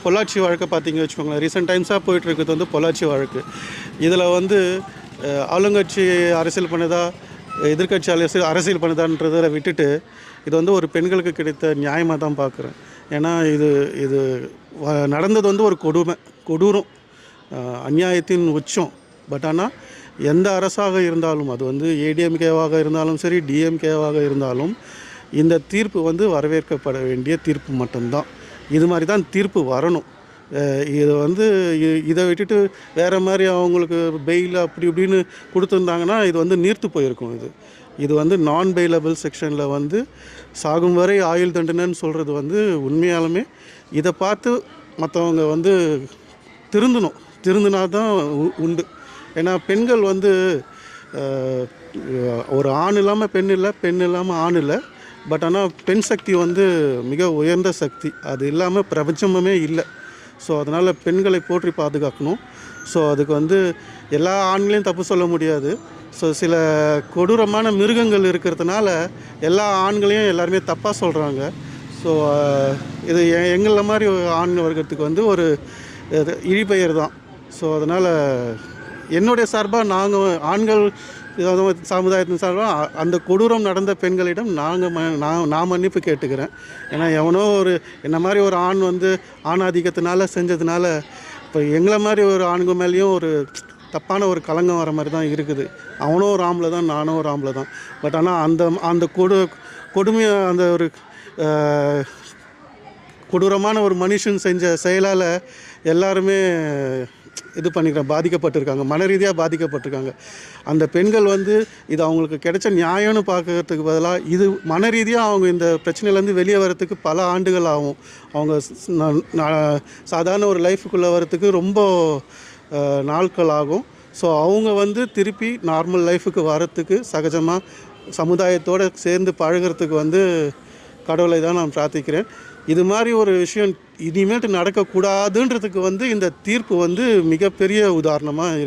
பொள்ளாச்சி வழக்கை பார்த்தீங்க வச்சுக்கோங்களேன். ரீசெண்ட் டைம்ஸாக போயிட்டுருக்கிறது வந்து பொள்ளாச்சி வழக்கு. இதில் வந்து ஆளுங்கட்சி அரசியல் பண்ணுதா, எதிர்கட்சி அரசியல் பண்ணுதான்றதை விட்டுட்டு இது வந்து ஒரு பெண்களுக்கு கிடைத்த நியாயமாக தான் பார்க்குறேன். ஏன்னா இது நடந்தது வந்து ஒரு கொடூரம், அநியாயத்தின் உச்சம். பட் ஆனால் எந்த அரசாக இருந்தாலும், அது வந்து ஏடிஎம்கேவாக இருந்தாலும் சரி, டிஎம்கேவாக இருந்தாலும், இந்த தீர்ப்பு வந்து வரவேற்கப்பட வேண்டிய தீர்ப்பு மட்டும்தான். இது மாதிரி தான் தீர்ப்பு வரணும். இதை வந்து இதை விட்டுட்டு வேறு மாதிரி அவங்களுக்கு பெயில் அப்படி இப்படின்னு கொடுத்துருந்தாங்கன்னா இது வந்து நீர்த்து போயிருக்கும். இது வந்து நான் பெயிலபிள் செக்ஷனில் வந்து சாகும் வரை ஆயுள் தண்டனைன்னு சொல்கிறது வந்து உண்மையாலுமே இதை பார்த்து மற்றவங்க வந்து திருந்தினா தான் உண்டு. ஏன்னா பெண்கள் வந்து ஒரு ஆண் இல்லாமல் பெண் இல்லை, பெண் இல்லாமல் ஆண் இல்லை. பட் ஆனால் பெண் சக்தி வந்து மிக உயர்ந்த சக்தி. அது இல்லாமல் பிரபஞ்சமே இல்லை. ஸோ அதனால் பெண்களை போற்றி பாதுகாக்கணும். ஸோ அதுக்கு வந்து எல்லா ஆண்களையும் தப்பு சொல்ல முடியாது. ஸோ சில கொடூரமான மிருகங்கள் இருக்கிறதுனால எல்லா ஆண்களையும் எல்லாருமே தப்பாக சொல்கிறாங்க. ஸோ இது எங்களை மாதிரி ஆண் வர்க்கத்துக்கு வந்து ஒரு இழிபெயர் தான். ஸோ அதனால் என்னுடைய சார்பாக நாங்கள் ஆண்கள் சமுதாயத்தின் சார்பாக அந்த கொடூரம் நடந்த பெண்களிடம் நான் மன்னிப்பு கேட்டுக்கிறேன். ஏன்னா எவனோ என்ன மாதிரி ஒரு ஆண் வந்து ஆணாதிக்கத்தினால செஞ்சதுனால இப்போ எங்களை மாதிரி ஒரு ஆண்கு மேலேயும் ஒரு தப்பான ஒரு களங்கம் வர மாதிரி தான் இருக்குது. அவனும் ஒரு ஆம்பளை தான், நானும் ஒரு ஆம்பளை தான். பட் ஆனால் அந்த கொடுமையை அந்த ஒரு கொடூரமான ஒரு மனுஷன் செஞ்ச செயலால் எல்லாருமே பாதிக்கப்பட்டிருக்காங்க, மன ரீதியாக பாதிக்கப்பட்டிருக்காங்க. அந்த பெண்கள் வந்து இது அவங்களுக்கு கிடைச்ச நியாயம்னு பார்க்கறதுக்கு பதிலாக இது மன ரீதியாக அவங்க இந்த பிரச்சனையிலேருந்து வெளியே வரத்துக்கு பல ஆண்டுகள் ஆகும். அவங்க சாதாரண ஒரு லைஃபுக்குள்ளே வரத்துக்கு ரொம்ப நாட்கள் ஆகும். ஸோ அவங்க வந்து திருப்பி நார்மல் லைஃபுக்கு வரத்துக்கு சகஜமாக சமுதாயத்தோடு சேர்ந்து பழகிறதுக்கு வந்து கடவுளை தான் நான் பிரார்த்திக்கிறேன். இது மாதிரி ஒரு விஷயம் இனிமேட்டு நடக்கக்கூடாதுன்றதுக்கு வந்து இந்த தீர்ப்பு வந்து மிகப்பெரிய உதாரணமாக